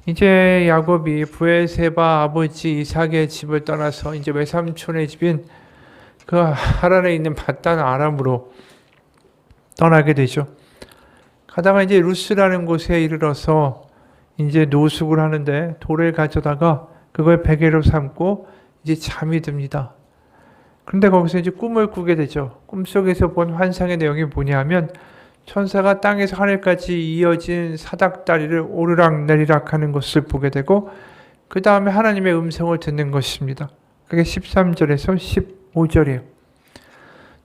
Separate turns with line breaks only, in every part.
이제 야곱이 브에세바 아버지 이삭의 집을 떠나서 이제 외삼촌의 집인 그 하란에 있는 밧단 아람으로 떠나게 되죠. 가다가 이제 루스라는 곳에 이르러서 이제 노숙을 하는데 돌을 가져다가 그걸 베개로 삼고 이제 잠이 듭니다. 그런데 거기서 이제 꿈을 꾸게 되죠. 꿈속에서 본 환상의 내용이 뭐냐면 천사가 땅에서 하늘까지 이어진 사닥다리를 오르락내리락 하는 것을 보게 되고 그 다음에 하나님의 음성을 듣는 것입니다. 그게 13절에서 15절이에요.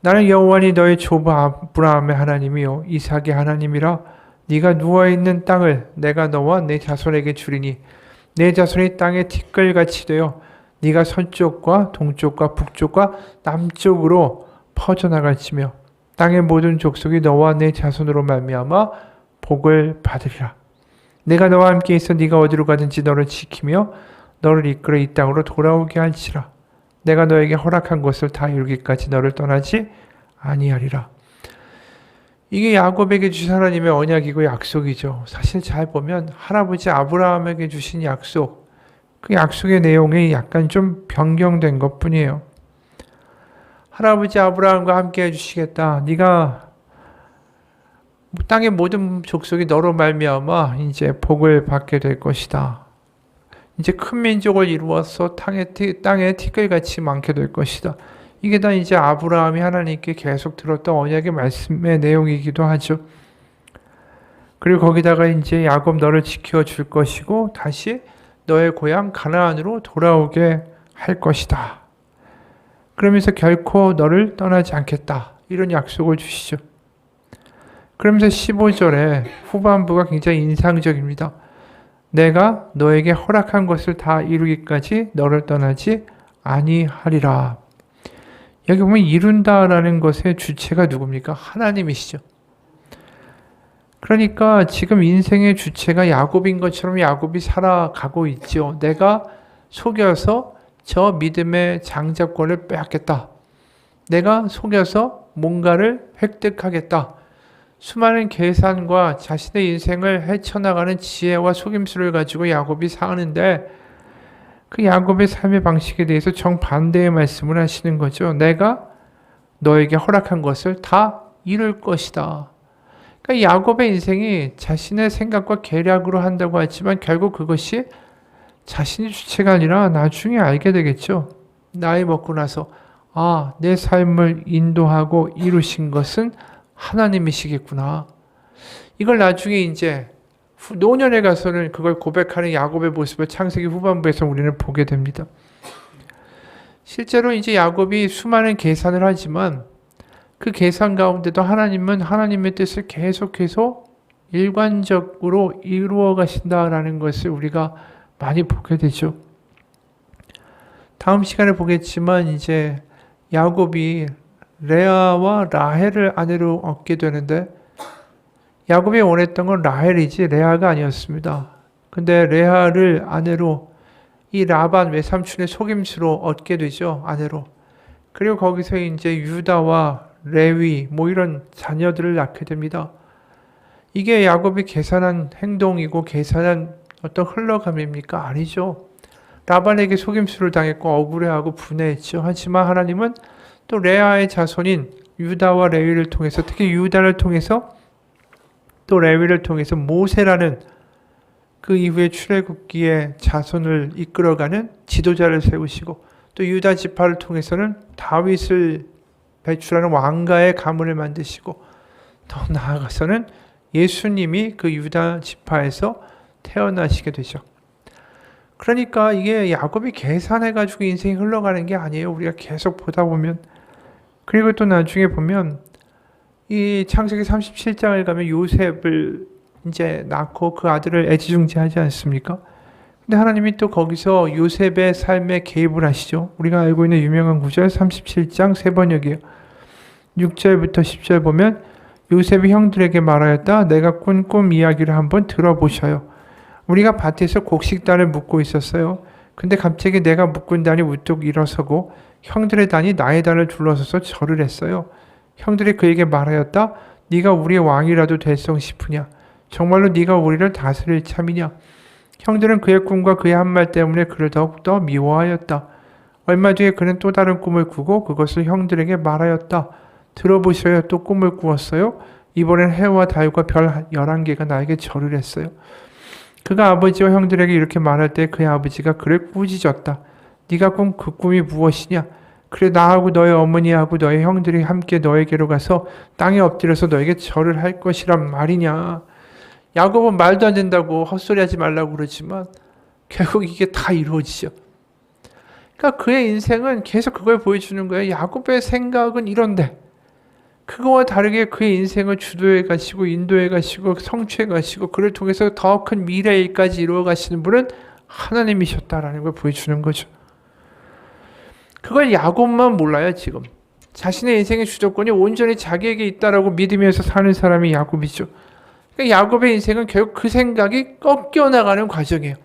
나는 여호와니 너의 조부 아브라함의 하나님이요 이삭의 하나님이라. 네가 누워있는 땅을 내가 너와 내 자손에게 주리니 내 자손이 땅의 티끌같이 되어 네가 서쪽과 동쪽과 북쪽과 남쪽으로 퍼져나갈지며 땅의 모든 족속이 너와 내 자손으로 말미암아 복을 받으리라. 내가 너와 함께 있어 네가 어디로 가든지 너를 지키며 너를 이끌어 이 땅으로 돌아오게 할지라. 내가 너에게 허락한 것을 다 이루기까지 너를 떠나지 아니하리라. 이게 야곱에게 주신 하나님의 언약이고 약속이죠. 사실 잘 보면 할아버지 아브라함에게 주신 약속, 그 약속의 내용이 약간 좀 변경된 것뿐이에요. 할아버지 아브라함과 함께 해주시겠다. 네가 땅의 모든 족속이 너로 말미암아 이제 복을 받게 될 것이다. 이제 큰 민족을 이루어서 땅에 티끌같이 많게 될 것이다. 이게 다 이제 아브라함이 하나님께 계속 들었던 언약의 말씀의 내용이기도 하죠. 그리고 거기다가 이제 야곱 너를 지켜줄 것이고 다시 너의 고향 가나안으로 돌아오게 할 것이다. 그러면서 결코 너를 떠나지 않겠다. 이런 약속을 주시죠. 그러면서 15절에 후반부가 굉장히 인상적입니다. 내가 너에게 허락한 것을 다 이루기까지 너를 떠나지 아니하리라. 여기 보면 이룬다라는 것의 주체가 누굽니까? 하나님이시죠. 그러니까 지금 인생의 주체가 야곱인 것처럼 야곱이 살아가고 있죠. 내가 속여서 저 믿음의 장자권을 빼앗겠다. 내가 속여서 뭔가를 획득하겠다. 수많은 계산과 자신의 인생을 헤쳐나가는 지혜와 속임수를 가지고 야곱이 사는데 그 야곱의 삶의 방식에 대해서 정반대의 말씀을 하시는 거죠. 내가 너에게 허락한 것을 다 이룰 것이다. 그러니까 야곱의 인생이 자신의 생각과 계략으로 한다고 하지만 결국 그것이 자신이 주체가 아니라 나중에 알게 되겠죠. 나이 먹고 나서 내 삶을 인도하고 이루신 것은 하나님이시겠구나. 이걸 나중에 이제 노년에 가서는 그걸 고백하는 야곱의 모습을 창세기 후반부에서 우리는 보게 됩니다. 실제로 이제 야곱이 수많은 계산을 하지만 그 계산 가운데도 하나님은 하나님의 뜻을 계속해서 일관적으로 이루어 가신다라는 것을 우리가 많이 보게 되죠. 다음 시간에 보겠지만 이제 야곱이 레아와 라헬을 아내로 얻게 되는데 야곱이 원했던 건 라헬이지 레아가 아니었습니다. 근데 레아를 아내로 이 라반 외삼촌의 속임수로 얻게 되죠. 아내로. 그리고 거기서 이제 유다와 레위 이런 자녀들을 낳게 됩니다. 이게 야곱이 계산한 행동이고 계산한 어떤 흘러감입니까? 아니죠. 라반에게 속임수를 당했고 억울해하고 분해했죠. 하지만 하나님은 또 레아의 자손인 유다와 레위를 통해서 특히 유다를 통해서 또 레위를 통해서 모세라는 그 이후에 출애굽기의 자손을 이끌어가는 지도자를 세우시고 또 유다 지파를 통해서는 다윗을 배출하는 왕가의 가문을 만드시고 더 나아가서는 예수님이 그 유다 지파에서 태어나시게 되죠. 그러니까 이게 야곱이 계산해가지고 인생이 흘러가는 게 아니에요. 우리가 계속 보다 보면. 그리고 또 나중에 보면 이 창세기 37장을 가면 요셉을 이제 낳고 그 아들을 애지중지하지 않습니까? 근데 하나님이 또 거기서 요셉의 삶에 개입을 하시죠. 우리가 알고 있는 유명한 구절 37장 세 번역이에요. 6절부터 10절 보면 요셉이 형들에게 말하였다. 내가 꾼 꿈 이야기를 한번 들어보셔요. 우리가 밭에서 곡식단을 묶고 있었어요. 근데 갑자기 내가 묶은 단이 우뚝 일어서고 형들의 단이 나의 단을 둘러서서 절을 했어요. 형들이 그에게 말하였다. 네가 우리의 왕이라도 될성 싶으냐? 정말로 네가 우리를 다스릴 참이냐? 형들은 그의 꿈과 그의 한 말 때문에 그를 더욱더 미워하였다. 얼마 뒤에 그는 또 다른 꿈을 꾸고 그것을 형들에게 말하였다. 들어보셔요. 또 꿈을 꾸었어요. 이번엔 해와 달과 별 11개가 나에게 절을 했어요. 그가 아버지와 형들에게 이렇게 말할 때 그의 아버지가 그를 꾸짖었다. 네가 꾼 그 꿈이 무엇이냐? 그래 나하고 너의 어머니하고 너의 형들이 함께 너에게로 가서 땅에 엎드려서 너에게 절을 할 것이란 말이냐. 야곱은 말도 안 된다고 헛소리하지 말라고 그러지만 결국 이게 다 이루어지죠. 그러니까 그의 인생은 계속 그걸 보여주는 거예요. 야곱의 생각은 이런데 그거와 다르게 그의 인생을 주도해 가시고 인도해 가시고 성취해 가시고 그를 통해서 더 큰 미래 일까지 이루어 가시는 분은 하나님이셨다라는 걸 보여주는 거죠. 그걸 야곱만 몰라요, 지금. 자신의 인생의 주도권이 온전히 자기에게 있다라고 믿으면서 사는 사람이 야곱이죠. 그러니까 야곱의 인생은 결국 그 생각이 꺾여나가는 과정이에요.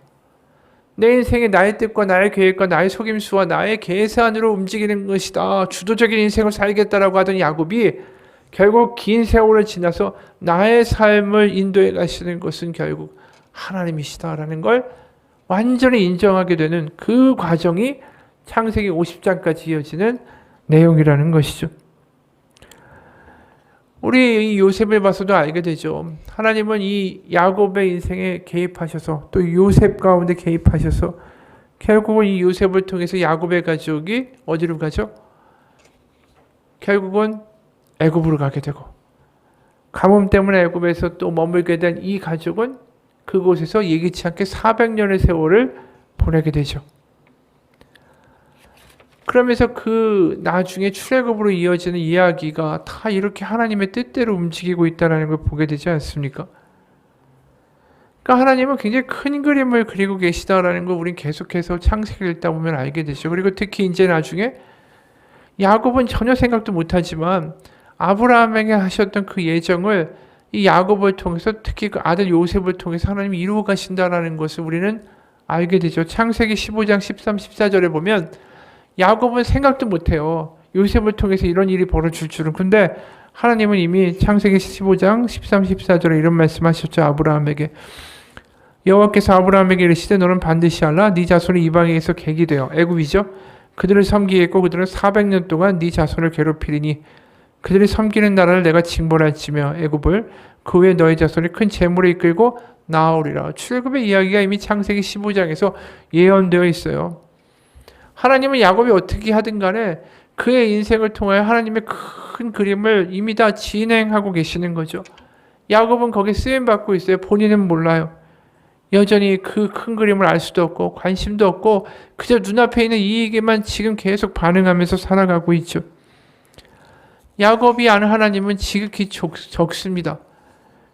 내 인생이 나의 뜻과 나의 계획과 나의 속임수와 나의 계산으로 움직이는 것이다. 주도적인 인생을 살겠다라고 하던 야곱이 결국 긴 세월을 지나서 나의 삶을 인도해 가시는 것은 결국 하나님이시다라는 걸 완전히 인정하게 되는 그 과정이 창세기 50장까지 이어지는 내용이라는 것이죠. 우리 이 요셉을 봐서도 알게 되죠. 하나님은 이 야곱의 인생에 개입하셔서 또 요셉 가운데 개입하셔서 결국은 이 요셉을 통해서 야곱의 가족이 어디로 가죠? 결국은 애굽으로 가게 되고 가뭄 때문에 애굽에서 또 머물게 된 이 가족은 그곳에서 예기치 않게 400년의 세월을 보내게 되죠. 그러면서 그 나중에 출애굽으로 이어지는 이야기가 다 이렇게 하나님의 뜻대로 움직이고 있다는 걸 보게 되지 않습니까? 그러니까 하나님은 굉장히 큰 그림을 그리고 계시다라는 걸 우린 계속해서 창세기를 읽다 보면 알게 되죠. 그리고 특히 이제 나중에 야곱은 전혀 생각도 못하지만 아브라함에게 하셨던 그 예정을 이 야곱을 통해서 특히 그 아들 요셉을 통해서 하나님이 이루어 가신다라는 것을 우리는 알게 되죠. 창세기 15장 13, 14절에 보면 야곱은 생각도 못해요. 요셉을 통해서 이런 일이 벌어질 줄은. 근데 하나님은 이미 창세기 15장 13, 14절에 이런 말씀하셨죠. 아브라함에게. 여호와께서 아브라함에게 이르시되 너는 반드시 알라. 네 자손이 이방에게서 객이 되어 애굽이죠. 그들을 섬기겠고 그들은 400년 동안 네 자손을 괴롭히리니 그들이 섬기는 나라를 내가 징벌할지며 애굽을 그 후에 너희 자손이 큰 재물을 이끌고 나아오리라. 출애굽의 이야기가 이미 창세기 15장에서 예언되어 있어요. 하나님은 야곱이 어떻게 하든 간에 그의 인생을 통하여 하나님의 큰 그림을 이미 다 진행하고 계시는 거죠. 야곱은 거기에 쓰임받고 있어요. 본인은 몰라요. 여전히 그 큰 그림을 알 수도 없고 관심도 없고 그저 눈앞에 있는 이익에만 지금 계속 반응하면서 살아가고 있죠. 야곱이 아는 하나님은 지극히 적습니다.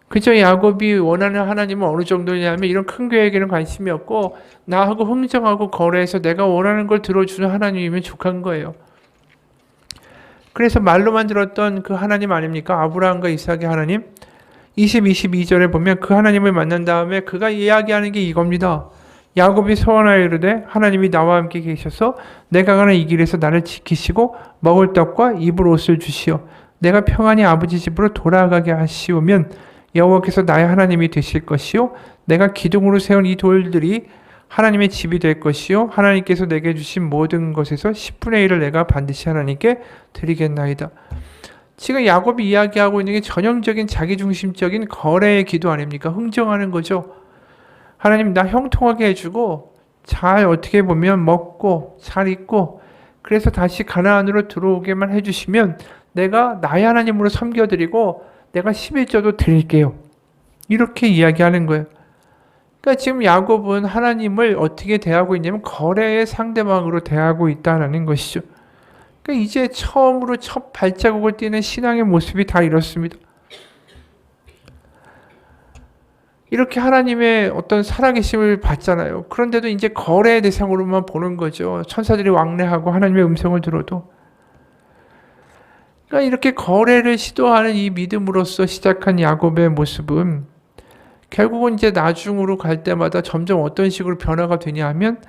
그저 야곱이 원하는 하나님은 어느 정도냐면 이런 큰 계획에는 관심이 없고 나하고 흥정하고 거래해서 내가 원하는 걸 들어주는 하나님이면 족한 거예요. 그래서 말로만 들었던 그 하나님 아닙니까? 아브라함과 이삭의 하나님. 22절에 보면 그 하나님을 만난 다음에 그가 이야기하는 게 이겁니다. 야곱이 소원하여 이르되 하나님이 나와 함께 계셔서 내가 가는 이 길에서 나를 지키시고 먹을 떡과 입을 옷을 주시어 내가 평안히 아버지 집으로 돌아가게 하시오면 여호와께서 나의 하나님이 되실 것이요 내가 기둥으로 세운 이 돌들이 하나님의 집이 될 것이요 하나님께서 내게 주신 모든 것에서 10분의 1을 내가 반드시 하나님께 드리겠나이다. 지금 야곱이 이야기하고 있는 게 전형적인 자기중심적인 거래의 기도 아닙니까? 흥정하는 거죠. 하나님 나 형통하게 해주고 잘 어떻게 보면 먹고 잘 입고 그래서 다시 가나안으로 들어오게만 해주시면 내가 나의 하나님으로 섬겨드리고 내가 11조도 드릴게요. 이렇게 이야기하는 거예요. 그러니까 지금 야곱은 하나님을 어떻게 대하고 있냐면 거래의 상대방으로 대하고 있다는 것이죠. 그러니까 이제 처음으로 첫 발자국을 띄는 신앙의 모습이 다 이렇습니다. 이렇게 하나님의 어떤 살아계심을 봤잖아요. 그런데도 이제 거래의 대상으로만 보는 거죠. 천사들이 왕래하고 하나님의 음성을 들어도. 그러니까 이렇게 거래를 시도하는 이 믿음으로써 시작한 야곱의 모습은 결국은 이제 나중으로 갈 때마다 점점 어떤 식으로 변화가 되냐 하면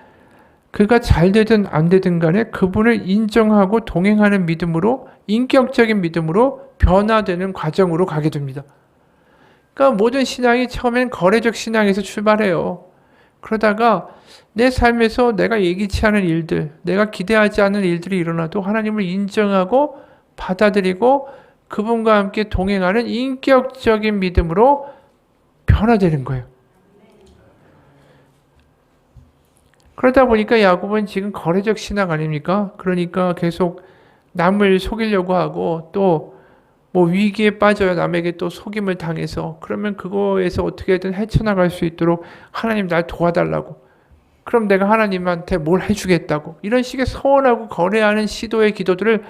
그가 잘 되든 안 되든 간에 그분을 인정하고 동행하는 믿음으로 인격적인 믿음으로 변화되는 과정으로 가게 됩니다. 그러니까 모든 신앙이 처음엔 거래적 신앙에서 출발해요. 그러다가 내 삶에서 내가 예기치 않은 일들, 내가 기대하지 않은 일들이 일어나도 하나님을 인정하고 받아들이고 그분과 함께 동행하는 인격적인 믿음으로 변화되는 거예요. 그러다 보니까 야곱은 지금 거래적 신앙 아닙니까? 그러니까 계속 남을 속이려고 하고 또 뭐 위기에 빠져야 남에게 또 속임을 당해서 그러면 그거에서 어떻게든 헤쳐나갈 수 있도록 하나님 날 도와달라고. 그럼 내가 하나님한테 뭘 해주겠다고. 이런 식의 서원하고 거래하는 시도의 기도들을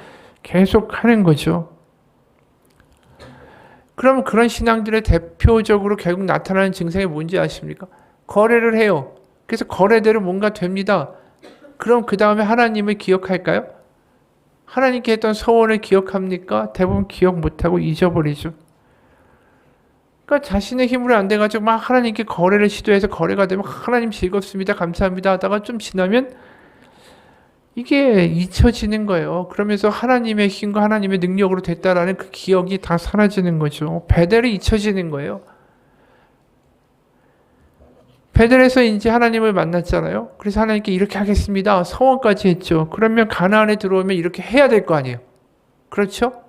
계속 하는 거죠. 그럼 그런 신앙들의 대표적으로 결국 나타나는 증상이 뭔지 아십니까? 거래를 해요. 그래서 거래대로 뭔가 됩니다. 그럼 그 다음에 하나님을 기억할까요? 하나님께 했던 서원을 기억합니까? 대부분 기억 못하고 잊어버리죠. 그러니까 자신의 힘으로 안 돼가지고 막 하나님께 거래를 시도해서 거래가 되면 하나님 즐겁습니다. 감사합니다 하다가 좀 지나면 이게 잊혀지는 거예요. 그러면서 하나님의 힘과 하나님의 능력으로 됐다라는 그 기억이 다 사라지는 거죠. 베델이 잊혀지는 거예요. 베델에서 이제 하나님을 만났잖아요. 그래서 하나님께 이렇게 하겠습니다. 서원까지 했죠. 그러면 가나안에 들어오면 이렇게 해야 될 거 아니에요. 그렇죠?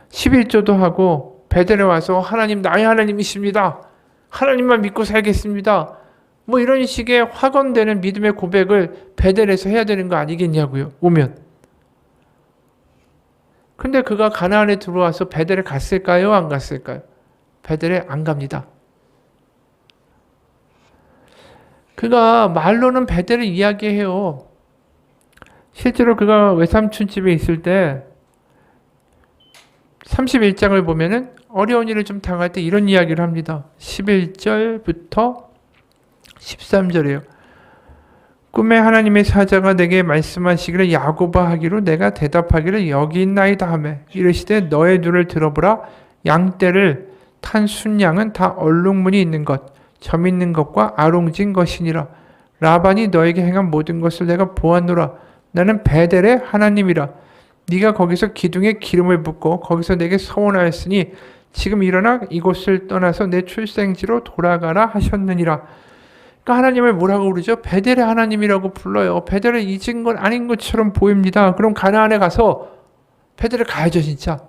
11조도 하고 베델에 와서 하나님 나의 하나님이십니다. 하나님만 믿고 살겠습니다. 뭐 이런 식의 확언되는 믿음의 고백을 베델에서 해야 되는 거 아니겠냐고요. 오면. 근데 그가 가나안에 들어와서 베델에 갔을까요? 안 갔을까요? 베델에 안 갑니다. 그가 말로는 베델을 이야기해요. 실제로 그가 외삼촌 집에 있을 때 31장을 보면은 어려운 일을 좀 당할 때 이런 이야기를 합니다. 11절부터 13절이에요. 꿈에 하나님의 사자가 내게 말씀하시기를 야곱아 하기로 내가 대답하기를 여기 있나이다 하매 이르시되 너의 눈을 들어보라 양떼를 탄 순양은 다 얼룩무늬 있는 것 점 있는 것과 아롱진 것이니라. 라반이 너에게 행한 모든 것을 내가 보았노라. 나는 베델의 하나님이라. 네가 거기서 기둥에 기름을 붓고 거기서 내게 서원하였으니 지금 일어나 이곳을 떠나서 내 출생지로 돌아가라 하셨느니라. 그러니까 하나님을 뭐라고 부르죠? 베델의 하나님이라고 불러요. 베델을 잊은 건 아닌 것처럼 보입니다. 그럼 가나안에 가서 베델을 가야죠 진짜.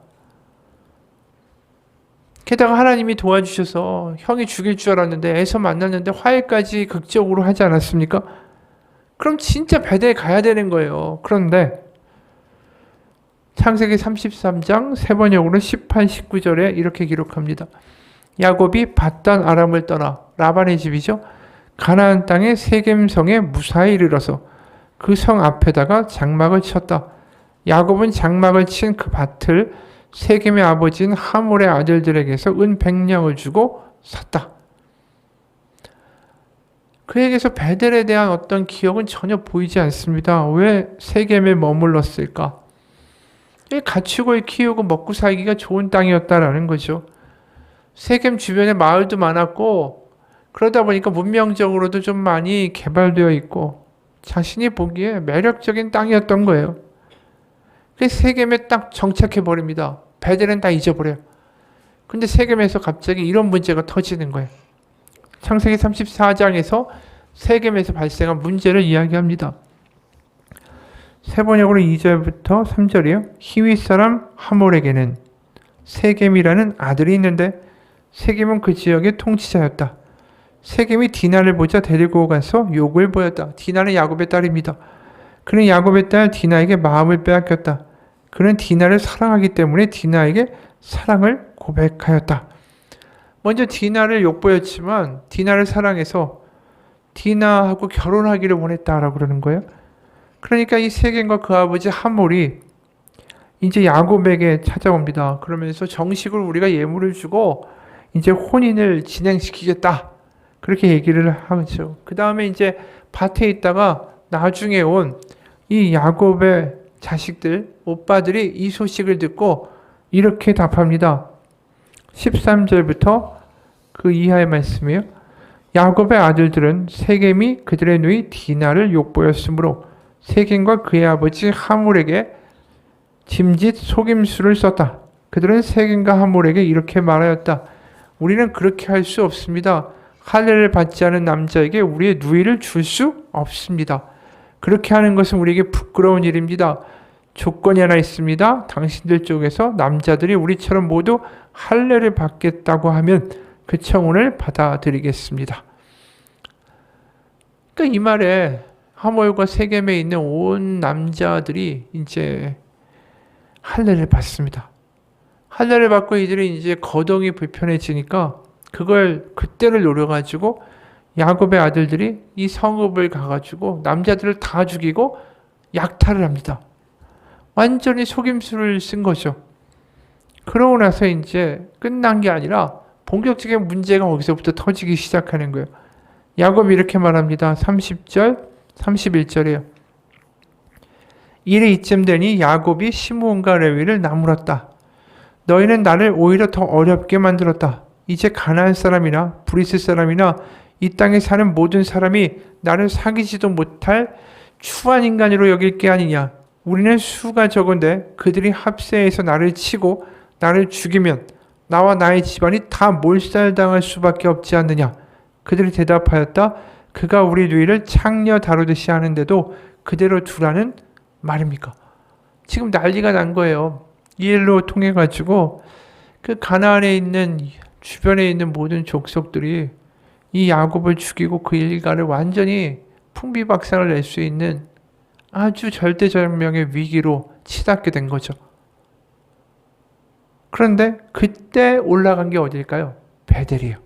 게다가 하나님이 도와주셔서 형이 죽일 줄 알았는데 애서 만났는데 화해까지 극적으로 하지 않았습니까? 그럼 진짜 베델에 가야 되는 거예요. 그런데 창세기 33장 세 번역으로 18, 19절에 이렇게 기록합니다. 야곱이 밧단 아람을 떠나 라반의 집이죠. 가나안 땅의 세겜성에 무사히 이르러서 그 성 앞에다가 장막을 쳤다. 야곱은 장막을 친 그 밭을 세겜의 아버지인 하몰의 아들들에게서 은 100냥을 주고 샀다. 그에게서 베델에 대한 어떤 기억은 전혀 보이지 않습니다. 왜 세겜에 머물렀을까? 가축을 키우고 먹고 살기가 좋은 땅이었다라는 거죠. 세겜 주변에 마을도 많았고 그러다 보니까 문명적으로도 좀 많이 개발되어 있고 자신이 보기에 매력적인 땅이었던 거예요. 세겜에 딱 정착해버립니다. 베델은 다 잊어버려요. 근데 세겜에서 갑자기 이런 문제가 터지는 거예요. 창세기 34장에서 세겜에서 발생한 문제를 이야기합니다. 세번역으로 2절부터 3절이요. 히윗 사람 하몰에게는 세겜이라는 아들이 있는데 세겜은 그 지역의 통치자였다. 세겜이 디나를 보자 데리고 가서 욕을 보였다. 디나는 야곱의 딸입니다. 그는 야곱의 딸 디나에게 마음을 빼앗겼다. 그는 디나를 사랑하기 때문에 디나에게 사랑을 고백하였다. 먼저 디나를 욕보였지만 디나를 사랑해서 디나하고 결혼하기를 원했다라고 그러는 거예요. 그러니까 이 세겜과 그 아버지 하몰이 이제 야곱에게 찾아옵니다. 그러면서 정식으로 우리가 예물을 주고 이제 혼인을 진행시키겠다. 그렇게 얘기를 하죠. 그 다음에 이제 밭에 있다가 나중에 온 이 야곱의 자식들, 오빠들이 이 소식을 듣고 이렇게 답합니다. 13절부터 그 이하의 말씀이에요. 야곱의 아들들은 세겜이 그들의 누이 디나를 욕보였으므로 세겜과 그의 아버지 하몰에게 짐짓 속임수를 썼다. 그들은 세겜과 하몰에게 이렇게 말하였다. 우리는 그렇게 할 수 없습니다. 할례를 받지 않은 남자에게 우리의 누이를 줄 수 없습니다. 그렇게 하는 것은 우리에게 부끄러운 일입니다. 조건이 하나 있습니다. 당신들 쪽에서 남자들이 우리처럼 모두 할례를 받겠다고 하면 그 청혼을 받아들이겠습니다. 그러니까 이 말에 하몰과 세겜에 있는 온 남자들이 이제 할례를 받습니다. 할례를 받고 이들이 이제 거동이 불편해지니까 그때를 노려가지고 야곱의 아들들이 이 성읍을 가가지고 남자들을 다 죽이고 약탈을 합니다. 완전히 속임수를 쓴 거죠. 그러고 나서 이제 끝난 게 아니라 본격적인 문제가 거기서부터 터지기 시작하는 거예요. 야곱이 이렇게 말합니다. 30절, 31절이에요. 일이 이쯤 되니 야곱이 시므온과 레위를 나무랐다. 너희는 나를 오히려 더 어렵게 만들었다. 이제 가나안 사람이나 브리스 사람이나 이 땅에 사는 모든 사람이 나를 사귀지도 못할 추한 인간으로 여길 게 아니냐. 우리는 수가 적은데 그들이 합세해서 나를 치고 나를 죽이면 나와 나의 집안이 다 몰살당할 수밖에 없지 않느냐. 그들이 대답하였다. 그가 우리 누이를 창녀 다루듯이 하는데도 그대로 두라는 말입니까? 지금 난리가 난 거예요. 이 일로 통해 가지고 그 가나안에 있는 주변에 있는 모든 족속들이 이 야곱을 죽이고 그 일가를 완전히 풍비박산을 낼 수 있는 아주 절대절명의 위기로 치닫게 된 거죠. 그런데 그때 올라간 게 어딜까요? 베델이에요.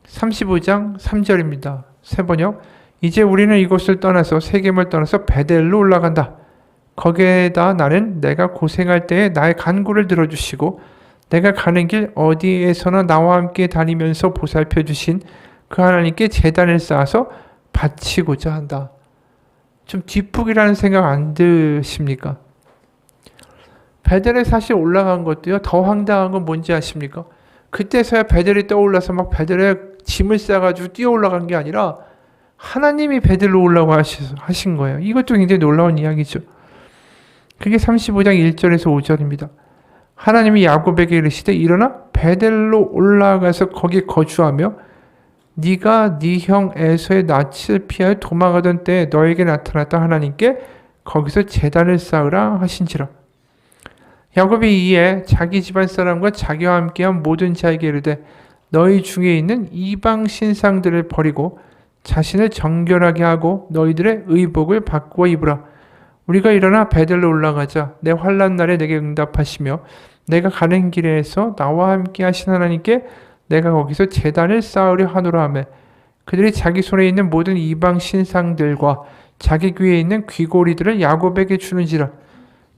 35장 3절입니다. 세번역. 이제 우리는 이곳을 떠나서 세겜을 떠나서 베델로 올라간다. 거기에다 나는 내가 고생할 때에 나의 간구를 들어주시고 내가 가는 길 어디에서나 나와 함께 다니면서 보살펴 주신 그 하나님께 제단을 쌓아서 바치고자 한다. 좀 뒷북이라는 생각 안 드십니까? 베델에 사실 올라간 것도요. 더 황당한 건 뭔지 아십니까? 그때서야 베델이 떠올라서 막 베델에 짐을 싸가지고 뛰어 올라간 게 아니라 하나님이 베델로 올라고 하신 거예요. 이것도 굉장히 놀라운 이야기죠. 그게 35장 1절에서 5절입니다. 하나님이 야곱에게 이르시되 일어나 베델로 올라가서 거기 거주하며 네가 네 형 에서의 낯을 피하여 도망하던 때에 너에게 나타났다 하나님께 거기서 제단을 쌓으라 하신지라. 야곱이 이에 자기 집안 사람과 자기와 함께한 모든 자에게 이르되 너희 중에 있는 이방 신상들을 버리고 자신을 정결하게 하고 너희들의 의복을 바꾸어 입으라. 우리가 일어나 베델로 올라가자. 내 환난 날에 내게 응답하시며 내가 가는 길에서 나와 함께 하신 하나님께 내가 거기서 제단을 쌓으려 하노라 하며 그들이 자기 손에 있는 모든 이방 신상들과 자기 귀에 있는 귀고리들을 야곱에게 주는지라.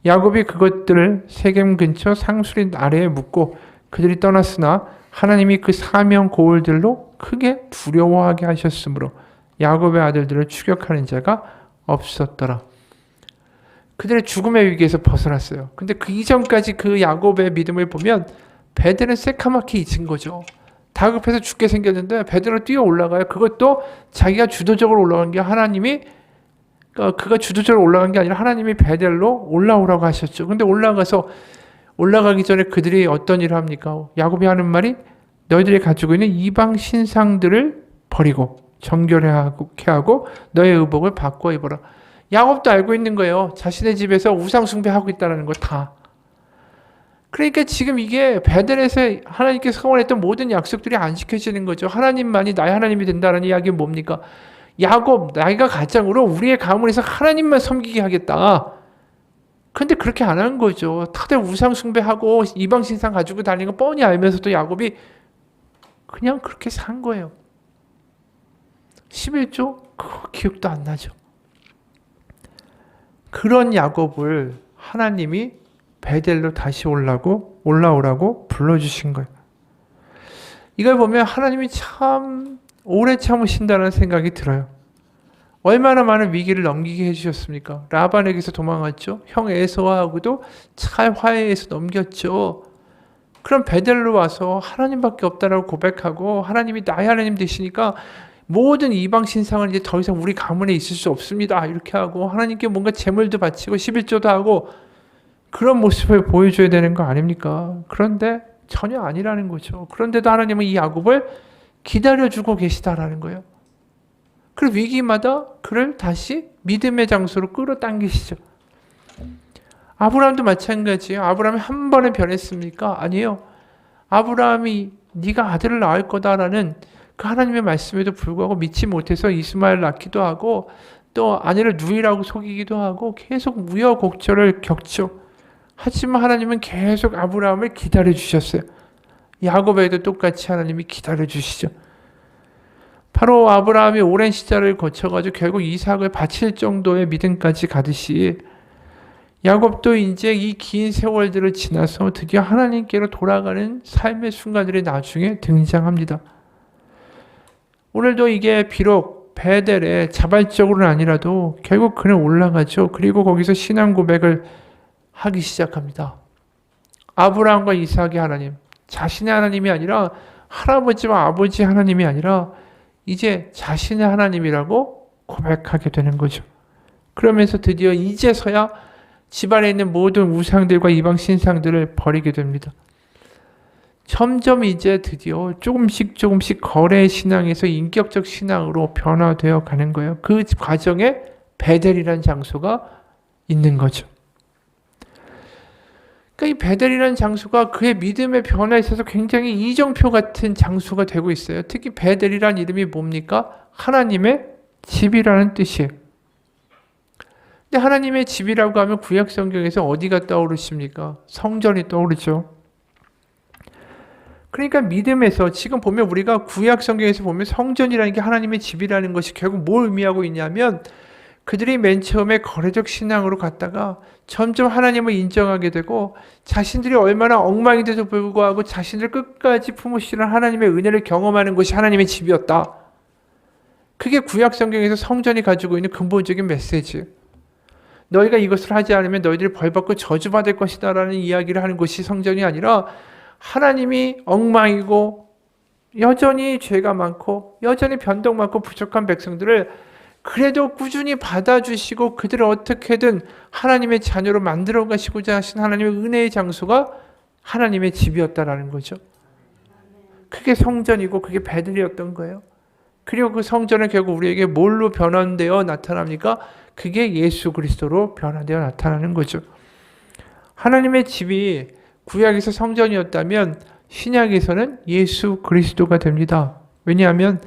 야곱이 그것들을 세겜 근처 상수리 아래에 묻고 그들이 떠났으나 하나님이 그 사명 고울들로 크게 두려워하게 하셨으므로 야곱의 아들들을 추격하는 자가 없었더라. 그들의 죽음의 위기에서 벗어났어요. 근데 그 이전까지 그 야곱의 믿음을 보면 베델은 새카맣게 잊은 거죠. 다급해서 죽게 생겼는데 베델로 뛰어 올라가요. 그것도 자기가 주도적으로 올라간 게 하나님이 그가 주도적으로 올라간 게 아니라 하나님이 베델로 올라오라고 하셨죠. 근데 올라가기 전에 그들이 어떤 일을 합니까? 야곱이 하는 말이 너희들이 가지고 있는 이방 신상들을 버리고 정결하게 하고 너의 의복을 바꿔 입어라. 야곱도 알고 있는 거예요. 자신의 집에서 우상 숭배하고 있다는 거 다. 그러니까 지금 이게 베델에서 하나님께서 선언했던 모든 약속들이 안 지켜지는 거죠. 하나님만이 나의 하나님이 된다는 이야기는 뭡니까? 야곱, 나이가 가장으로 우리의 가문에서 하나님만 섬기게 하겠다. 근데 그렇게 안 한 거죠. 다들 우상 숭배하고 이방 신상 가지고 다니는 거 뻔히 알면서도 야곱이 그냥 그렇게 산 거예요. 11조? 그거 기억도 안 나죠. 그런 야곱을 하나님이 베델로 다시 올라오라고 불러주신 거예요. 이걸 보면 하나님이 참 오래 참으신다는 생각이 들어요. 얼마나 많은 위기를 넘기게 해주셨습니까? 라반에게서 도망갔죠. 형 에서하고도 잘 화해해서 넘겼죠. 그럼 베델로 와서 하나님밖에 없다라고 고백하고 하나님이 나의 하나님 되시니까 모든 이방 신상은 이제 더 이상 우리 가문에 있을 수 없습니다. 이렇게 하고 하나님께 뭔가 제물도 바치고 11조도 하고 그런 모습을 보여줘야 되는 거 아닙니까? 그런데 전혀 아니라는 거죠. 그런데도 하나님은 이 야곱을 기다려주고 계시다라는 거예요. 그리고 위기마다 그를 다시 믿음의 장소로 끌어당기시죠. 아브라함도 마찬가지예요. 아브라함이 한 번에 변했습니까? 아니에요. 아브라함이 네가 아들을 낳을 거다라는 그 하나님의 말씀에도 불구하고 믿지 못해서 이스마엘 낳기도 하고 또 아내를 누이라고 속이기도 하고 계속 우여곡절을 겪죠. 하지만 하나님은 계속 아브라함을 기다려 주셨어요. 야곱에도 똑같이 하나님이 기다려 주시죠. 바로 아브라함이 오랜 시절을 거쳐가지고 결국 이삭을 바칠 정도의 믿음까지 가듯이 야곱도 이제 이 긴 세월들을 지나서 드디어 하나님께로 돌아가는 삶의 순간들이 나중에 등장합니다. 오늘도 이게 비록 베델에 자발적으로는 아니라도 결국 그는 올라가죠. 그리고 거기서 신앙 고백을 하기 시작합니다. 아브라함과 이삭의 하나님, 자신의 하나님이 아니라 할아버지와 아버지 하나님이 아니라 이제 자신의 하나님이라고 고백하게 되는 거죠. 그러면서 드디어 이제서야 집안에 있는 모든 우상들과 이방 신상들을 버리게 됩니다. 점점 이제 드디어 조금씩 거래 신앙에서 인격적 신앙으로 변화되어 가는 거예요. 그 과정에 베델이라는 장소가 있는 거죠. 그러니까 이 베델이라는 장소가 그의 믿음의 변화에 있어서 굉장히 이정표 같은 장소가 되고 있어요. 특히 베델이라는 이름이 뭡니까? 하나님의 집이라는 뜻이에요. 근데 하나님의 집이라고 하면 구약 성경에서 어디가 떠오르십니까? 성전이 떠오르죠. 그러니까 믿음에서 지금 보면 우리가 구약 성경에서 보면 성전이라는 게 하나님의 집이라는 것이 결국 뭘 의미하고 있냐면 그들이 맨 처음에 거래적 신앙으로 갔다가 점점 하나님을 인정하게 되고 자신들이 얼마나 엉망인데도 불구하고 자신들 끝까지 품으시는 하나님의 은혜를 경험하는 것이 하나님의 집이었다. 그게 구약 성경에서 성전이 가지고 있는 근본적인 메시지. 너희가 이것을 하지 않으면 너희들이 벌받고 저주받을 것이다 라는 이야기를 하는 것이 성전이 아니라 하나님이 엉망이고 여전히 죄가 많고 여전히 변덕 많고 부족한 백성들을 그래도 꾸준히 받아주시고 그들을 어떻게든 하나님의 자녀로 만들어 가시고자 하신 하나님의 은혜의 장소가 하나님의 집이었다라는 거죠. 그게 성전이고 그게 베들이었던 거예요. 그리고 그 성전은 결국 우리에게 뭘로 변환되어 나타납니까? 그게 예수 그리스도로 변화되어 나타나는 거죠. 하나님의 집이 구약에서 성전이었다면 신약에서는 예수 그리스도가 됩니다. 왜냐하면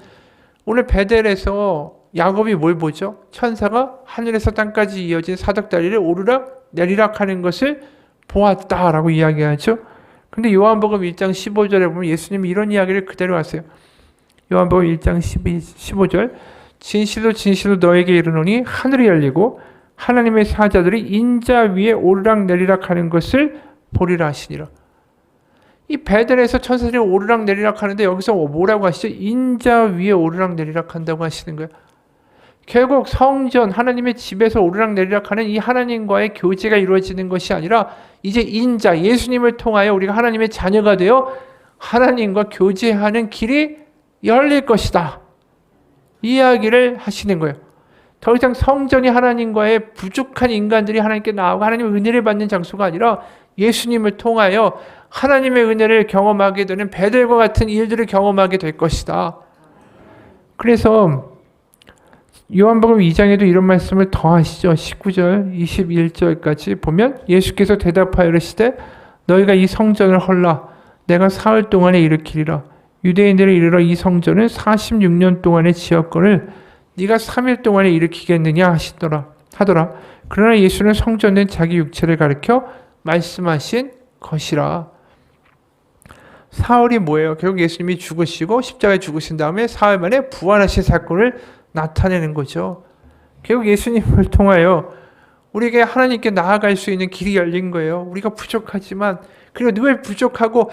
오늘 베델에서 야곱이 뭘 보죠? 천사가 하늘에서 땅까지 이어진 사닥다리를 오르락 내리락 하는 것을 보았다라고 이야기하죠. 근데 요한복음 1장 15절에 보면 예수님이 이런 이야기를 그대로 하세요. 요한복음 1장 15절 진실로 너에게 이르노니 하늘이 열리고 하나님의 사자들이 인자 위에 오르락 내리락 하는 것을 보리라 하시니라. 이 베델에서 천사들이 오르락 내리락 하는데 여기서 뭐라고 하시죠? 인자 위에 오르락 내리락 한다고 하시는 거예요. 결국 성전 하나님의 집에서 오르락 내리락 하는 이 하나님과의 교제가 이루어지는 것이 아니라 이제 인자 예수님을 통하여 우리가 하나님의 자녀가 되어 하나님과 교제하는 길이 열릴 것이다. 이 이야기를 하시는 거예요. 더 이상 성전이 하나님과의 부족한 인간들이 하나님께 나아가고 하나님의 은혜를 받는 장소가 아니라 예수님을 통하여 하나님의 은혜를 경험하게 되는 베델과 같은 일들을 경험하게 될 것이다. 그래서 요한복음 2장에도 이런 말씀을 더 하시죠. 19절, 21절까지 보면 예수께서 대답하여 이르시되 너희가 이 성전을 헐라 내가 사흘 동안에 일으키리라. 유대인들을 이르러 이 성전은 46년 동안의 지었거늘 네가 3일 동안에 일으키겠느냐 하더라. 그러나 예수는 성전된 자기 육체를 가리켜 말씀하신 것이라. 사흘이 뭐예요? 결국 예수님이 죽으시고 십자가에 죽으신 다음에 사흘 만에 부활하신 사건을 나타내는 거죠. 결국 예수님을 통하여 우리에게 하나님께 나아갈 수 있는 길이 열린 거예요. 우리가 부족하지만 그리고 늘 부족하고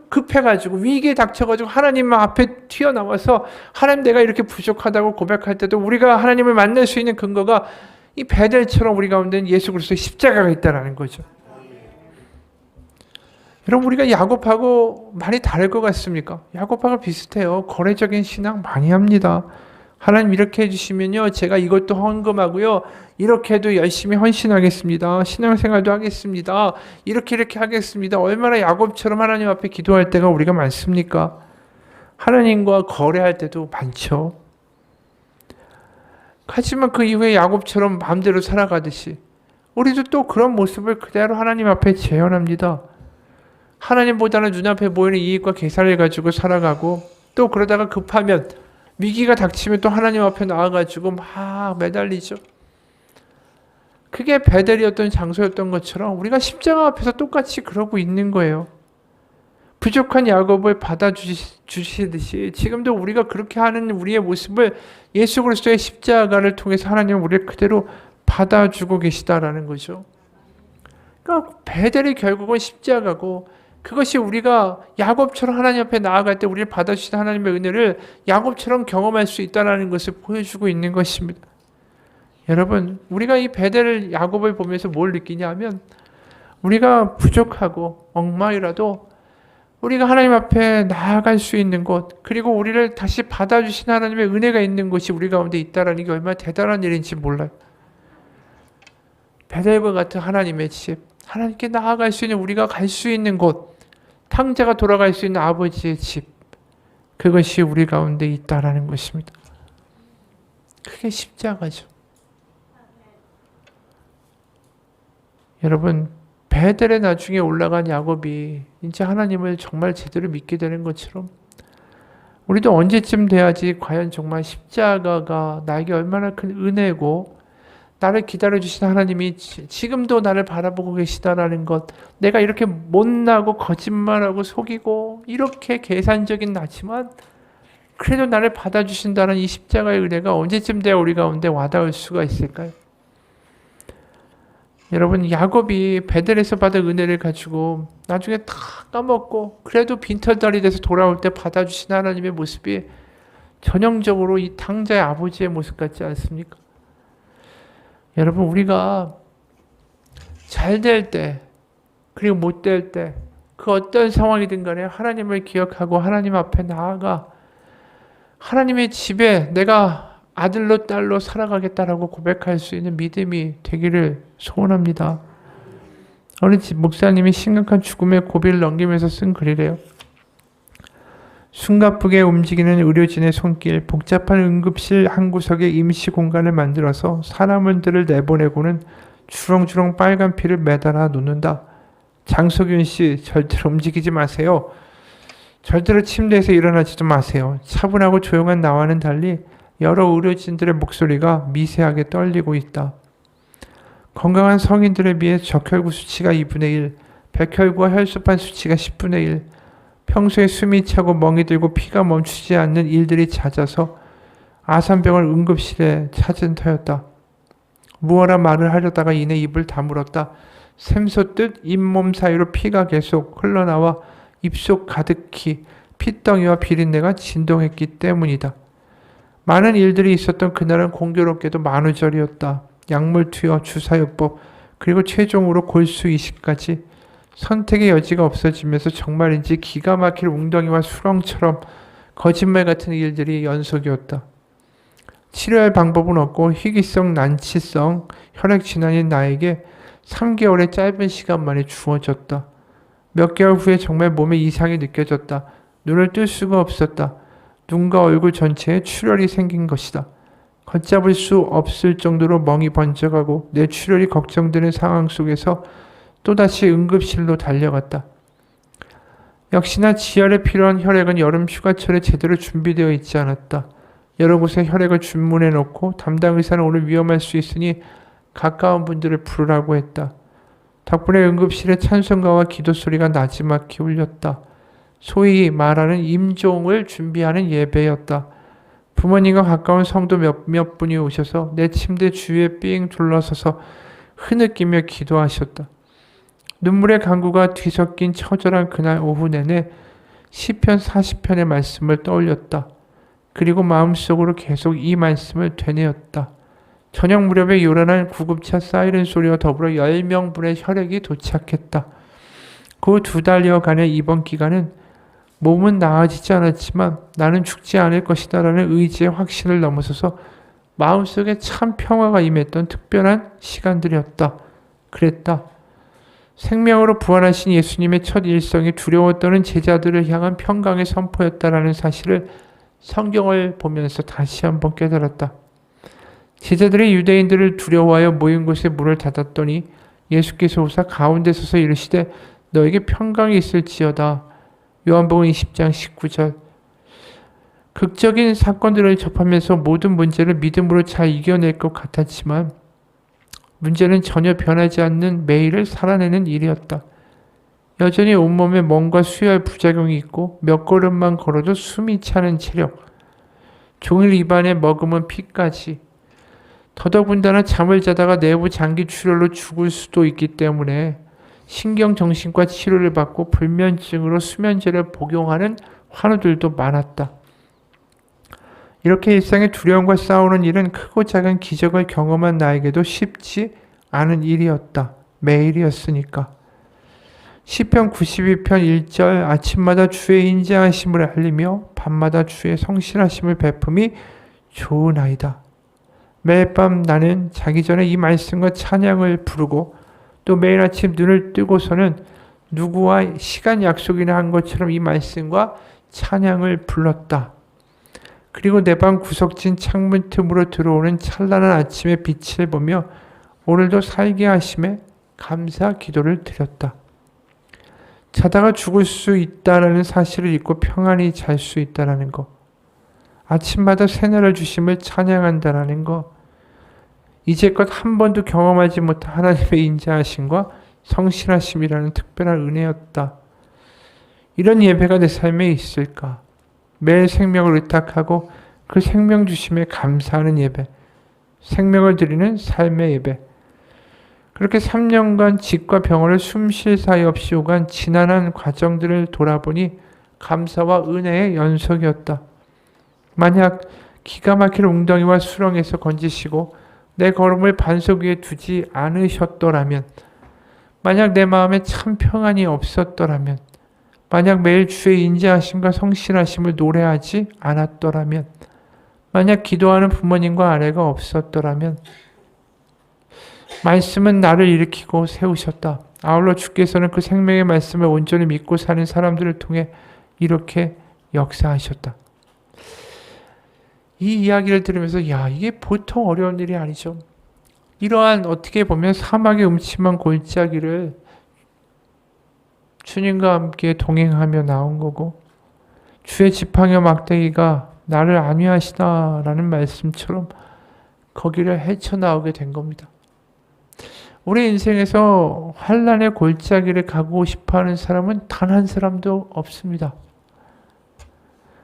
급해가지고 위기에 닥쳐가지고 하나님 앞에 튀어나와서 하나님 내가 이렇게 부족하다고 고백할 때도 우리가 하나님을 만날 수 있는 근거가 이 베델처럼 우리 가운데는 예수 그리스도의 십자가가 있다는 거죠. 여러분 우리가 야곱하고 많이 다를 것 같습니까? 야곱하고 비슷해요. 거래적인 신앙 많이 합니다. 하나님 이렇게 해주시면요 제가 이것도 헌금하고요 이렇게 해도 열심히 헌신하겠습니다. 신앙생활도 하겠습니다. 이렇게 하겠습니다. 얼마나 야곱처럼 하나님 앞에 기도할 때가 우리가 많습니까? 하나님과 거래할 때도 많죠. 하지만 그 이후에 야곱처럼 마음대로 살아가듯이 우리도 또 그런 모습을 그대로 하나님 앞에 재현합니다. 하나님보다는 눈앞에 보이는 이익과 계산을 가지고 살아가고 또 그러다가 급하면 위기가 닥치면 또 하나님 앞에 나와가지고 막 매달리죠. 그게 베델이었던 장소였던 것처럼 우리가 십자가 앞에서 똑같이 그러고 있는 거예요. 부족한 야곱을 받아주시듯이 지금도 우리가 그렇게 하는 우리의 모습을 예수 그리스도의 십자가를 통해서 하나님은 우리를 그대로 받아주고 계시다라는 거죠. 그러니까 베델이 결국은 십자가고 그것이 우리가 야곱처럼 하나님 앞에 나아갈 때 우리를 받아주신 하나님의 은혜를 야곱처럼 경험할 수 있다는 것을 보여주고 있는 것입니다. 여러분, 우리가 이 베델 야곱을 보면서 뭘 느끼냐면 우리가 부족하고 엉망이라도 우리가 하나님 앞에 나아갈 수 있는 곳, 그리고 우리를 다시 받아주신 하나님의 은혜가 있는 곳이 우리 가운데 있다는 게 얼마나 대단한 일인지 몰라요. 베델과 같은 하나님의 집, 하나님께 나아갈 수 있는 우리가 갈 수 있는 곳, 탕자가 돌아갈 수 있는 아버지의 집, 그것이 우리 가운데 있다라는 것입니다. 그게 십자가죠. 여러분, 베델에 나중에 올라간 야곱이 이제 하나님을 정말 제대로 믿게 되는 것처럼 우리도 언제쯤 돼야지 과연 정말 십자가가 나에게 얼마나 큰 은혜고 나를 기다려주신 하나님이 지금도 나를 바라보고 계시다라는 것, 내가 이렇게 못나고 거짓말하고 속이고 이렇게 계산적인 나지만 그래도 나를 받아주신다는 이 십자가의 은혜가 언제쯤 돼야 우리 가운데 와닿을 수가 있을까요? 여러분, 야곱이 베델에서 받은 은혜를 가지고 나중에 다 까먹고 그래도 빈털터리 돼서 돌아올 때 받아주신 하나님의 모습이 전형적으로 이 탕자의 아버지의 모습 같지 않습니까? 여러분, 우리가 잘 될 때 그리고 못 될 때 그 어떤 상황이든 간에 하나님을 기억하고 하나님 앞에 나아가 하나님의 집에 내가 아들로 딸로 살아가겠다라고 고백할 수 있는 믿음이 되기를 소원합니다. 어느 목사님이 심각한 죽음의 고비를 넘기면서 쓴 글이래요. 숨가쁘게 움직이는 의료진의 손길, 복잡한 응급실 한 구석에 임시 공간을 만들어서 사람들을 내보내고는 주렁주렁 빨간 피를 매달아 놓는다. 장석윤 씨, 절대로 움직이지 마세요. 절대로 침대에서 일어나지도 마세요. 차분하고 조용한 나와는 달리 여러 의료진들의 목소리가 미세하게 떨리고 있다. 건강한 성인들에 비해 적혈구 수치가 2분의 1, 백혈구와 혈소판 수치가 10분의 1, 평소에 숨이 차고 멍이 들고 피가 멈추지 않는 일들이 잦아서 아산병을 응급실에 찾은 터였다. 무어라 말을 하려다가 이내 입을 다물었다. 샘솟듯 잇몸 사이로 피가 계속 흘러나와 입속 가득히 핏덩이와 비린내가 진동했기 때문이다. 많은 일들이 있었던 그날은 공교롭게도 만우절이었다. 약물 투여, 주사요법, 그리고 최종으로 골수 이식까지 선택의 여지가 없어지면서 정말인지 기가 막힐 웅덩이와 수렁처럼 거짓말 같은 일들이 연속이었다. 치료할 방법은 없고 희귀성, 난치성, 혈액 질환인 나에게 3개월의 짧은 시간 만에 주어졌다. 몇 개월 후에 정말 몸에 이상이 느껴졌다. 눈을 뜰 수가 없었다. 눈과 얼굴 전체에 출혈이 생긴 것이다. 걷잡을 수 없을 정도로 멍이 번쩍하고 내 출혈이 걱정되는 상황 속에서 또다시 응급실로 달려갔다. 역시나 지혈에 필요한 혈액은 여름 휴가철에 제대로 준비되어 있지 않았다. 여러 곳에 혈액을 주문해 놓고 담당 의사는 오늘 위험할 수 있으니 가까운 분들을 부르라고 했다. 덕분에 응급실에 찬송가와 기도 소리가 나지막히 울렸다. 소위 말하는 임종을 준비하는 예배였다. 부모님과 가까운 성도 몇 분이 오셔서 내 침대 주위에 삥 둘러서서 흐느끼며 기도하셨다. 눈물의 강구가 뒤섞인 처절한 그날 오후 내내 시편 40편의 말씀을 떠올렸다. 그리고 마음속으로 계속 이 말씀을 되뇌었다. 저녁 무렵에 요란한 구급차 사이렌 소리와 더불어 10명분의 혈액이 도착했다. 그 2달여간의 입원 기간은 몸은 나아지지 않았지만 나는 죽지 않을 것이다 라는 의지의 확신을 넘어서서 마음속에 참 평화가 임했던 특별한 시간들이었다. 그랬다. 생명으로 부활하신 예수님의 첫 일성이 두려워 떠는 제자들을 향한 평강의 선포였다라는 사실을 성경을 보면서 다시 한번 깨달았다. 제자들이 유대인들을 두려워하여 모인 곳에 문을 닫았더니 예수께서 오사 가운데 서서 이르시되 너에게 평강이 있을지어다. 요한복음 20장 19절. 극적인 사건들을 접하면서 모든 문제를 믿음으로 잘 이겨낼 것 같았지만 문제는 전혀 변하지 않는 매일을 살아내는 일이었다. 여전히 온몸에 뭔가 수혈 부작용이 있고 몇 걸음만 걸어도 숨이 차는 체력, 종일 입안에 머금은 피까지, 더더군다나 잠을 자다가 내부 장기 출혈로 죽을 수도 있기 때문에 신경정신과 치료를 받고 불면증으로 수면제를 복용하는 환우들도 많았다. 이렇게 일상의 두려움과 싸우는 일은 크고 작은 기적을 경험한 나에게도 쉽지 않은 일이었다. 매일이었으니까. 시편 92편 1절 아침마다 주의 인자하심을 알리며 밤마다 주의 성실하심을 베품이 좋으나이다. 매일 밤 나는 자기 전에 이 말씀과 찬양을 부르고 또 매일 아침 눈을 뜨고서는 누구와 시간 약속이나 한 것처럼 이 말씀과 찬양을 불렀다. 그리고 내 방 구석진 창문 틈으로 들어오는 찬란한 아침의 빛을 보며 오늘도 살게 하심에 감사 기도를 드렸다. 자다가 죽을 수 있다라는 사실을 잊고 평안히 잘 수 있다라는 것. 아침마다 새날을 주심을 찬양한다라는 것. 이제껏 한 번도 경험하지 못한 하나님의 인자하심과 성실하심이라는 특별한 은혜였다. 이런 예배가 내 삶에 있을까? 매일 생명을 의탁하고 그 생명 주심에 감사하는 예배. 생명을 드리는 삶의 예배. 그렇게 3년간 직과 병원을 숨 쉴 사이 없이 오간 지난한 과정들을 돌아보니 감사와 은혜의 연속이었다. 만약 기가 막힐 웅덩이와 수렁에서 건지시고 내 걸음을 반석 위에 두지 않으셨더라면, 만약 내 마음에 참 평안이 없었더라면, 만약 매일 주의 인자하심과 성실하심을 노래하지 않았더라면, 만약 기도하는 부모님과 아내가 없었더라면, 말씀은 나를 일으키고 세우셨다. 아울러 주께서는 그 생명의 말씀을 온전히 믿고 사는 사람들을 통해 이렇게 역사하셨다. 이 이야기를 들으면서 이게 보통 어려운 일이 아니죠. 이러한 어떻게 보면 사막의 음침한 골짜기를 주님과 함께 동행하며 나온 거고 주의 지팡이와 막대기가 나를 안위하시다라는 말씀처럼 거기를 헤쳐나오게 된 겁니다. 우리 인생에서 환난의 골짜기를 가고 싶어하는 사람은 단 한 사람도 없습니다.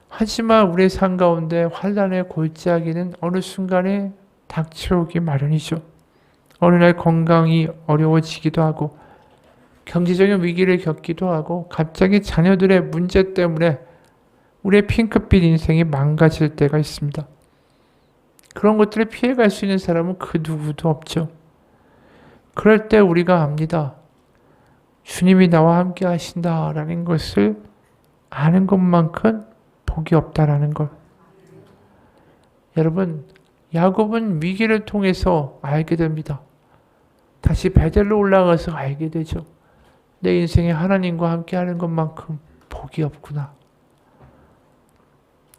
하지만 우리의 삶 가운데 환난의 골짜기는 어느 순간에 닥쳐오기 마련이죠. 어느 날 건강이 어려워지기도 하고 경제적인 위기를 겪기도 하고 갑자기 자녀들의 문제 때문에 우리의 핑크빛 인생이 망가질 때가 있습니다. 그런 것들을 피해갈 수 있는 사람은 그 누구도 없죠. 그럴 때 우리가 압니다. 주님이 나와 함께 하신다라는 것을 아는 것만큼 복이 없다라는 걸. 여러분, 야곱은 위기를 통해서 알게 됩니다. 다시 베델로 올라가서 알게 되죠. 내 인생에 하나님과 함께 하는 것만큼 복이 없구나.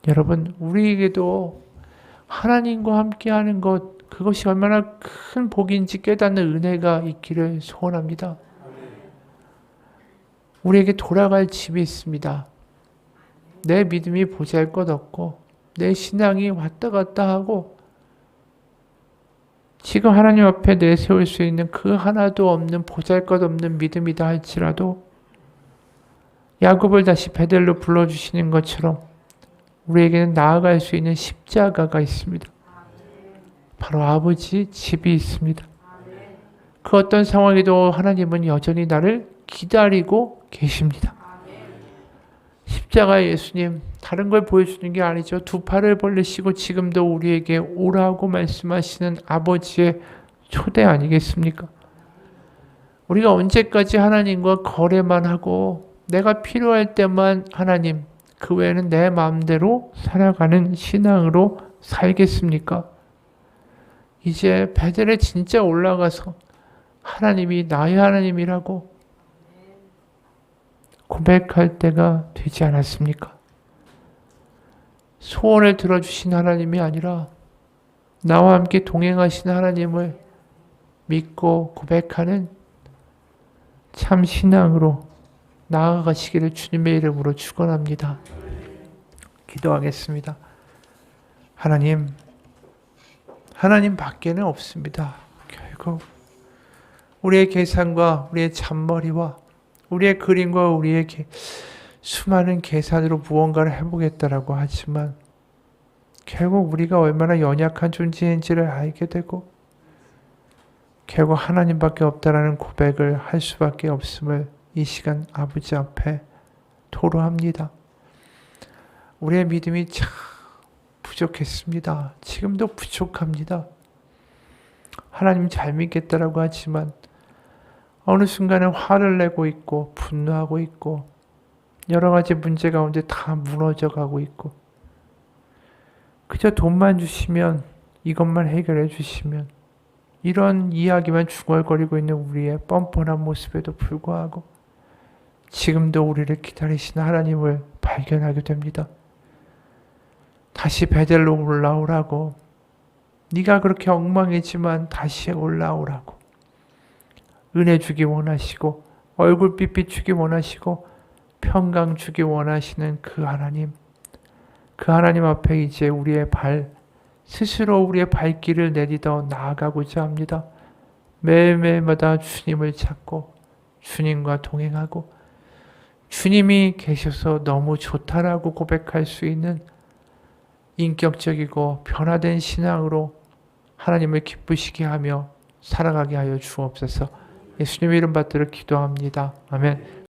여러분, 우리에게도 하나님과 함께 하는 것, 그것이 얼마나 큰 복인지 깨닫는 은혜가 있기를 소원합니다. 우리에게 돌아갈 집이 있습니다. 내 믿음이 보잘것없고 내 신앙이 왔다 갔다 하고 지금 하나님 앞에 내세울 수 있는 그 하나도 없는 보잘것없는 믿음이다 할지라도 야곱을 다시 베델로 불러주시는 것처럼 우리에게는 나아갈 수 있는 십자가가 있습니다. 바로 아버지 집이 있습니다. 그 어떤 상황에도 하나님은 여전히 나를 기다리고 계십니다. 십자가의 예수님, 다른 걸 보여주는 게 아니죠. 두 팔을 벌리시고 지금도 우리에게 오라고 말씀하시는 아버지의 초대 아니겠습니까? 우리가 언제까지 하나님과 거래만 하고 내가 필요할 때만 하나님, 그 외에는 내 마음대로 살아가는 신앙으로 살겠습니까? 이제 베델에 진짜 올라가서 하나님이 나의 하나님이라고 고백할 때가 되지 않았습니까? 소원을 들어주신 하나님이 아니라 나와 함께 동행하신 하나님을 믿고 고백하는 참 신앙으로 나아가시기를 주님의 이름으로 축원합니다. 기도하겠습니다. 하나님 밖에는 없습니다. 결국 우리의 계산과 우리의 잔머리와 우리의 그림과 우리의 수많은 계산으로 무언가를 해보겠다라고 하지만 결국 우리가 얼마나 연약한 존재인지를 알게 되고 결국 하나님밖에 없다라는 고백을 할 수밖에 없음을 이 시간 아버지 앞에 토로합니다. 우리의 믿음이 참 부족했습니다. 지금도 부족합니다. 하나님 잘 믿겠다라고 하지만 어느 순간은 화를 내고 있고 분노하고 있고 여러 가지 문제 가운데 다 무너져 가고 있고 그저 돈만 주시면 이것만 해결해 주시면 이런 이야기만 중얼거리고 있는 우리의 뻔뻔한 모습에도 불구하고 지금도 우리를 기다리시는 하나님을 발견하게 됩니다. 다시 베델로 올라오라고 네가 그렇게 엉망이지만 다시 올라오라고 은혜 주기 원하시고 얼굴빛 비추기 원하시고 평강 주기 원하시는 그 하나님 앞에 이제 스스로 우리의 발길을 내딛어 나아가고자 합니다. 매일매일마다 주님을 찾고 주님과 동행하고 주님이 계셔서 너무 좋다라고 고백할 수 있는 인격적이고 변화된 신앙으로 하나님을 기쁘시게 하며 살아가게 하여 주옵소서. 예수님의 이름 받들어 기도합니다. 아멘.